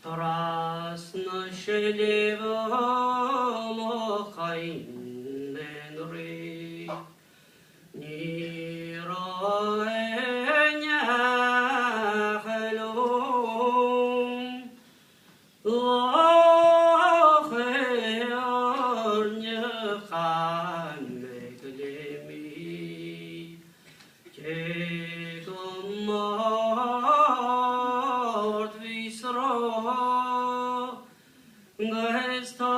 Toras na shelevo mo kain nenri ni roenya helom lo khayrnya khan meglemi Mort visro Gesta